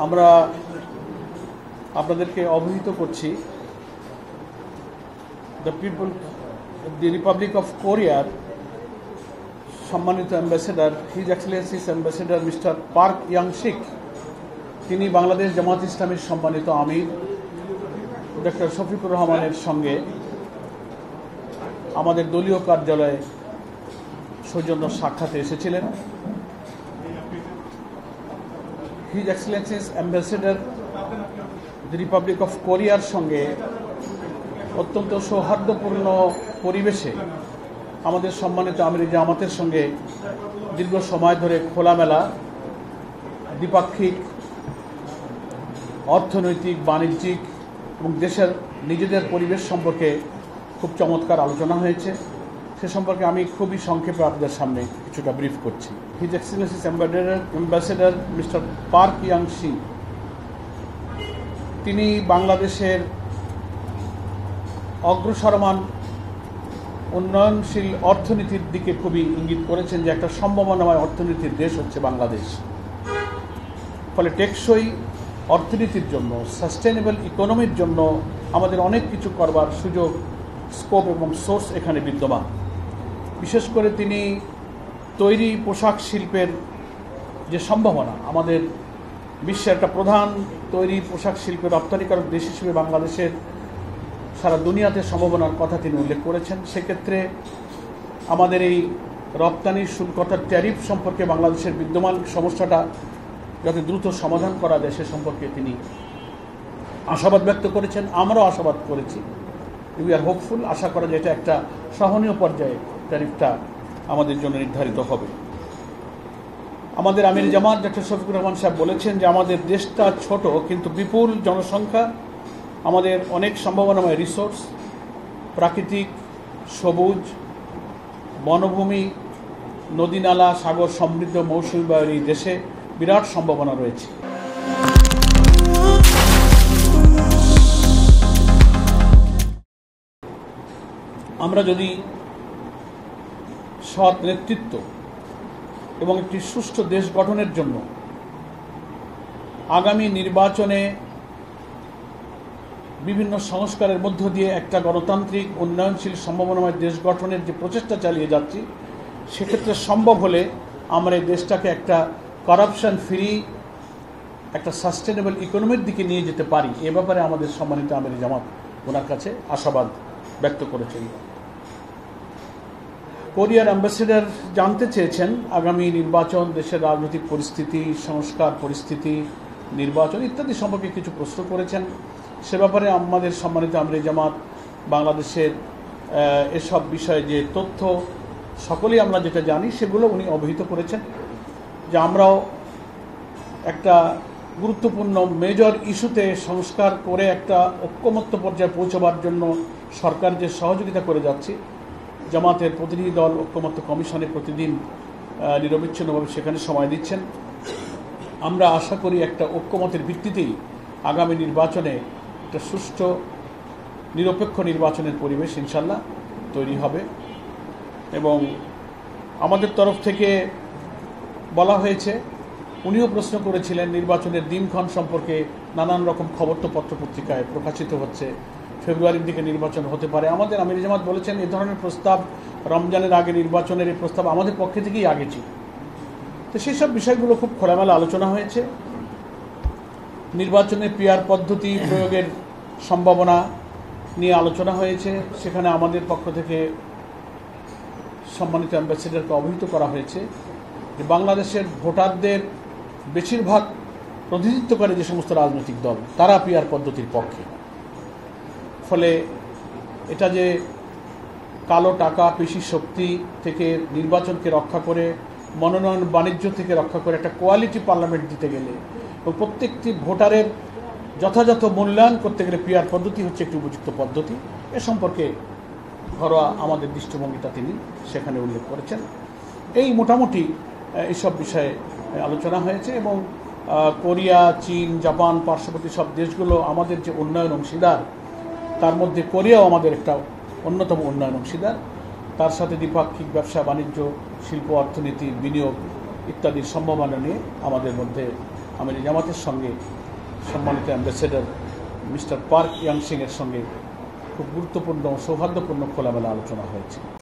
আমরা আপনাদেরকে অবহিত করছি দি রিপাবলিক অফ কোরিয়ার সম্মানিত ambassador his Excellency's ambassador mister park young-sick, তিনি বাংলাদেশ জামাত ইসলামীর সম্মানিত আমির ডক্টর শফিকুর রহমানের সঙ্গে আমাদের দলীয় কার্যালয়ে সৌজন্য সাক্ষাতে এসেছিলেন। His Excellency's ambassador the Republic of কোরিয়ার সঙ্গে অত্যন্ত সৌহার্দ্যপূর্ণ পরিবেশে আমাদের সম্মানিত আমির জামাতের সঙ্গে দীর্ঘ সময় ধরে খোলামেলা দ্বিপাক্ষিক অর্থনৈতিক, বাণিজ্যিক এবং দেশের নিজেদের পরিবেশ সম্পর্কে খুব চমৎকার আলোচনা হয়েছে। সে সম্পর্কে আমি খুবই সংক্ষেপে আপনাদের সামনে কিছুটা ব্রিফ করছি। His Excellency's ambassador mister park young-sick, তিনি বাংলাদেশের অগ্রসরমান উন্নয়নশীল অর্থনীতির দিকে খুবই ইঙ্গিত করেছেন যে একটা সম্ভাবনাময় অর্থনীতির দেশ হচ্ছে বাংলাদেশ। ফলে টেকসই অর্থনীতির জন্য, সাস্টেনেবল ইকোনমির জন্য আমাদের অনেক কিছু করবার সুযোগ, স্কোপ এবং সোর্স এখানে বিদ্যমান। বিশেষ করে তিনি তৈরি পোশাক শিল্পের যে সম্ভাবনা, আমাদের বিশ্বের একটা প্রধান তৈরি পোশাক শিল্পের রপ্তানিকারক দেশ হিসেবে বাংলাদেশের সারা দুনিয়াতে সম্ভাবনার কথা তিনি উল্লেখ করেছেন। সেক্ষেত্রে আমাদের এই রপ্তানি শুল্ক অর্থাৎ ট্যারিফ সম্পর্কে বাংলাদেশের বিদ্যমান সমস্যাটা যাতে দ্রুত সমাধান করা যায় সে সম্পর্কে তিনি আশাবাদ ব্যক্ত করেছেন। আমরাও আশাবাদ করেছি। উই আর হোপফুল, আশা করা যায় এটা একটা সহনীয় পর্যায়ে ট্যারিফটা আমাদের জন্য নির্ধারিত হবে। আমাদের আমির জামাত ডক্টর শফিকুর রহমান সাহেব বলেছেন যে আমাদের দেশটা ছোট কিন্তু বিপুল জনসংখ্যা, আমাদের অনেক সম্ভাবনাময় রিসোর্স, প্রাকৃতিক, সবুজ, বনভূমি, নদীনালা, সাগর সমৃদ্ধ মৌসুমী বায়ুর এই দেশে বিরাট সম্ভাবনা রয়েছে। আমরা যদি সৎ নেতৃত্ব এবং একটি সুষ্ঠু দেশ গঠনের জন্য আগামী নির্বাচনে বিভিন্ন সংস্কারের মধ্য দিয়ে একটা গণতান্ত্রিক উন্নয়নশীল সম্ভাবনাময় দেশ গঠনের যে প্রচেষ্টা চালিয়ে যাচ্ছি, সেক্ষেত্রে সম্ভব হলে আমরা এই দেশটাকে একটা করাপশন ফ্রি, একটা সাস্টেনেবল ইকোনমির দিকে নিয়ে যেতে পারি। এ ব্যাপারে আমাদের সম্মানিত আমির জামাত ওনার কাছে আশাবাদ ব্যক্ত করেছেন। কোরিয়ার অ্যাম্বাসেডর জানতে চেয়েছেন আগামী নির্বাচন, দেশের রাজনৈতিক পরিস্থিতি, সংস্কার পরিস্থিতি, নির্বাচন ইত্যাদি সম্পর্কে কিছু প্রশ্ন করেছেন। সে ব্যাপারে আমাদের সম্মানিত আমির জামাত বাংলাদেশের এসব বিষয়ে যে তথ্য সকলেই আমরা যেটা জানি সেগুলো উনি অবহিত করেছেন যে আমরাও একটা গুরুত্বপূর্ণ মেজর ইস্যুতে সংস্কার করে একটা ঐক্যমত্য পর্যায়ে পৌঁছবার জন্য সরকার যে সহযোগিতা করে যাচ্ছে, জামাতের প্রতিনিধি দল ঐক্যমত্য কমিশনে প্রতিদিন নিরবিচ্ছিন্নভাবে সেখানে সময় দিচ্ছেন। আমরা আশা করি একটা ঐক্যমতের ভিত্তিতেই আগামী নির্বাচনে একটা সুষ্ঠু নিরপেক্ষ নির্বাচনের পরিবেশ ইনশাল্লাহ তৈরি হবে। এবং আমাদের তরফ থেকে বলা হয়েছে, উনিও প্রশ্ন করেছিলেন নির্বাচনের দিনক্ষণ সম্পর্কে, নানান রকম খবর তো পত্রপত্রিকায় প্রকাশিত হচ্ছে, ফেব্রুয়ারির দিকে নির্বাচন হতে পারে। আমাদের আমির জামাত বলেছেন এ ধরনের প্রস্তাব রমজানের আগে নির্বাচনের এই প্রস্তাব আমাদের পক্ষে থেকেই আগে ছিল। তো সেই সব বিষয়গুলো খুব খোলামেলা আলোচনা হয়েছে। নির্বাচনে পিআর পদ্ধতি প্রয়োগের সম্ভাবনা নিয়ে আলোচনা হয়েছে। সেখানে আমাদের পক্ষ থেকে সম্মানিত অ্যাম্বাসেডরকে অবহিত করা হয়েছে যে বাংলাদেশের ভোটারদের বেশিরভাগ প্রতিনিধিত্বকারী যে সমস্ত রাজনৈতিক দল তারা পিআর পদ্ধতির পক্ষে। ফলে এটা যে কালো টাকা, পেশি শক্তি থেকে নির্বাচনকে রক্ষা করে, মনোনয়ন বাণিজ্য থেকে রক্ষা করে একটা কোয়ালিটি পার্লামেন্ট দিতে গেলে এবং প্রত্যেকটি ভোটারের যথাযথ মূল্যায়ন করতে গেলে পিআর পদ্ধতি হচ্ছে একটি উপযুক্ত পদ্ধতি। এ সম্পর্কে ঘরোয়া আমাদের দৃষ্টিভঙ্গিটা তিনি সেখানে উল্লেখ করেছেন। এই মোটামুটি এইসব বিষয়ে আলোচনা হয়েছে। এবং কোরিয়া, চীন, জাপান, পার্শ্ববর্তী সব দেশগুলো আমাদের যে উন্নয়ন অংশীদার, তার মধ্যে কোরিয়াও আমাদের একটা অন্যতম উন্নয়ন অংশীদার। তার সাথে দ্বিপাক্ষিক ব্যবসা বাণিজ্য, শিল্প, অর্থনীতি, বিনিয়োগ ইত্যাদির সম্ভাবনা নিয়ে আমাদের মধ্যে আমির জামাতের সঙ্গে সম্মানিত অ্যাম্বাসেডর মিস্টার পার্ক ইয়াংসিংয়ের সঙ্গে খুব গুরুত্বপূর্ণ সৌহার্দ্যপূর্ণ খোলামেলা আলোচনা হয়েছে।